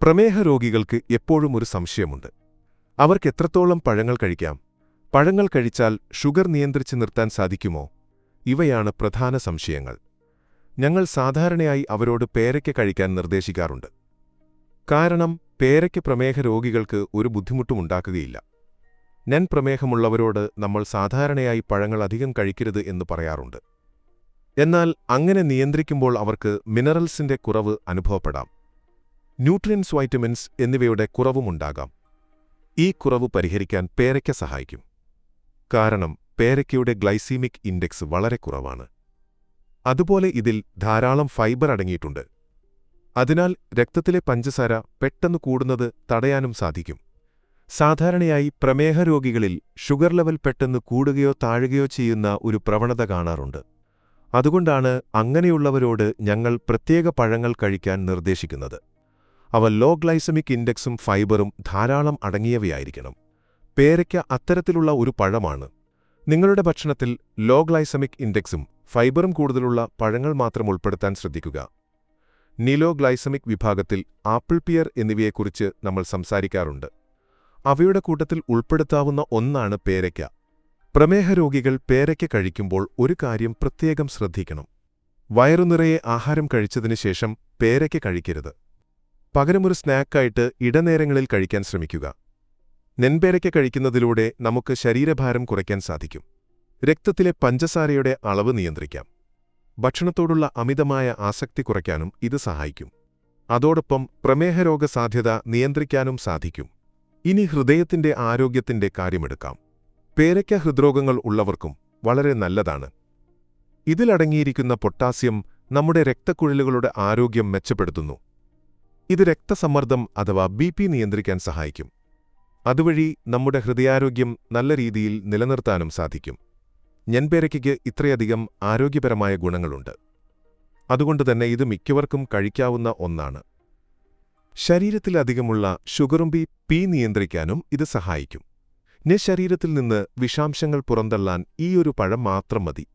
പ്രമേഹ രോഗികൾക്ക് എപ്പോഴും ഒരു സംശയമുണ്ട്. അവർക്ക് എത്രത്തോളം പഴങ്ങൾ കഴിക്കാം? പഴങ്ങൾ കഴിച്ചാൽ ഷുഗർ നിയന്ത്രിച്ച് നിർത്താൻ സാധിക്കുമോ? ഇവയാണ് പ്രധാന സംശയങ്ങൾ. ഞങ്ങൾ സാധാരണയായി അവരോട് പേരയ്ക്ക കഴിക്കാൻ നിർദ്ദേശിക്കാറുണ്ട്. കാരണം പേരയ്ക്ക പ്രമേഹ രോഗികൾക്ക് ഒരു ബുദ്ധിമുട്ടുമുണ്ടാക്കുകയില്ല. പ്രമേഹമുള്ളവരോട് നമ്മൾ സാധാരണയായി പഴങ്ങൾ അധികം കഴിക്കരുത് എന്ന് പറയാറുണ്ട്. എന്നാൽ അങ്ങനെ നിയന്ത്രിക്കുമ്പോൾ അവർക്ക് മിനറൽസിന്റെ കുറവ് അനുഭവപ്പെടാം. ന്യൂട്രിയൻസ്, വൈറ്റമിൻസ് എന്നിവയുടെ കുറവുമുണ്ടാകാം. ഈ കുറവ് പരിഹരിക്കാൻ പേരയ്ക്ക സഹായിക്കും. കാരണം പേരയ്ക്കയുടെ ഗ്ലൈസീമിക് ഇൻഡെക്സ് വളരെ കുറവാണ്. അതുപോലെ ഇതിൽ ധാരാളം ഫൈബർ അടങ്ങിയിട്ടുണ്ട്. അതിനാൽ രക്തത്തിലെ പഞ്ചസാര പെട്ടെന്ന് കൂടുന്നത് തടയാനും സാധിക്കും. സാധാരണയായി പ്രമേഹ രോഗികളിൽ ഷുഗർ ലെവൽ പെട്ടെന്ന് കൂടുകയോ താഴുകയോ ചെയ്യുന്ന ഒരു പ്രവണത കാണാറുണ്ട്. അതുകൊണ്ടാണ് അങ്ങനെയുള്ളവരോട് ഞങ്ങൾ പ്രത്യേക പഴങ്ങൾ കഴിക്കാൻ നിർദ്ദേശിക്കുന്നത്. അവ ലോ ഗ്ലൈസമിക് ഇൻഡെക്സും ഫൈബറും ധാരാളം അടങ്ങിയവയായിരിക്കണം. പേരയ്ക്ക അത്തരത്തിലുള്ള ഒരു പഴമാണ്. നിങ്ങളുടെ ഭക്ഷണത്തിൽ ലോ ഗ്ലൈസമിക് ഇൻഡെക്സും ഫൈബറും കൂടുതലുള്ള പഴങ്ങൾ മാത്രം ഉൾപ്പെടുത്താൻ ശ്രദ്ധിക്കുക. നിലോ ഗ്ലൈസമിക് വിഭാഗത്തിൽ ആപ്പിൾ പിയർ എന്നിവയെക്കുറിച്ച് നമ്മൾ സംസാരിക്കാറുണ്ട്. അവയുടെ കൂട്ടത്തിൽ ഉൾപ്പെടുത്താവുന്ന ഒന്നാണ് പേരയ്ക്ക. പ്രമേഹ രോഗികൾ പേരയ്ക്ക കഴിക്കുമ്പോൾ ഒരു കാര്യം പ്രത്യേകം ശ്രദ്ധിക്കണം. വയറുനിറയെ ആഹാരം കഴിച്ചതിനു ശേഷം പേരയ്ക്ക കഴിക്കരുത്. പകരം ഒരു സ്നാക്കായിട്ട് ഇടനേരങ്ങളിൽ കഴിക്കാൻ ശ്രമിക്കുക. നെൻപേരയ്ക്ക കഴിക്കുന്നതിലൂടെ നമുക്ക് ശരീരഭാരം കുറയ്ക്കാൻ സാധിക്കും. രക്തത്തിലെ പഞ്ചസാരയുടെ അളവ് നിയന്ത്രിക്കാം. ഭക്ഷണത്തോടുള്ള അമിതമായ ആസക്തി കുറയ്ക്കാനും ഇത് സഹായിക്കും. അതോടൊപ്പം പ്രമേഹരോഗ സാധ്യത നിയന്ത്രിക്കാനും സാധിക്കും. ഇനി ഹൃദയത്തിന്റെ ആരോഗ്യത്തിന്റെ കാര്യമെടുക്കാം. പേരയ്ക്ക ഹൃദ്രോഗങ്ങൾ ഉള്ളവർക്കും വളരെ നല്ലതാണ്. ഇതിലടങ്ങിയിരിക്കുന്ന പൊട്ടാസ്യം നമ്മുടെ രക്തക്കുഴലുകളുടെ ആരോഗ്യം മെച്ചപ്പെടുത്തുന്നു. ഇത് രക്തസമ്മർദ്ദം അഥവാ ബി.പി നിയന്ത്രിക്കാൻ സഹായിക്കും. അതുവഴി നമ്മുടെ ഹൃദയാരോഗ്യം നല്ല രീതിയിൽ നിലനിർത്താനും സാധിക്കും. ഞൻപേരയ്ക്കയ്ക്ക് ഇത്രയധികം ആരോഗ്യപരമായ ഗുണങ്ങളുണ്ട്. അതുകൊണ്ടുതന്നെ ഇത് മിക്കവർക്കും കഴിക്കാവുന്ന ഒന്നാണ്. ശരീരത്തിലധികമുള്ള ഷുഗറും ബി.പി നിയന്ത്രിക്കാനും ഇത് സഹായിക്കും. ശരീരത്തിൽ നിന്ന് വിഷാംശങ്ങൾ പുറന്തള്ളാൻ ഈ ഒരു പഴം മാത്രം മതി.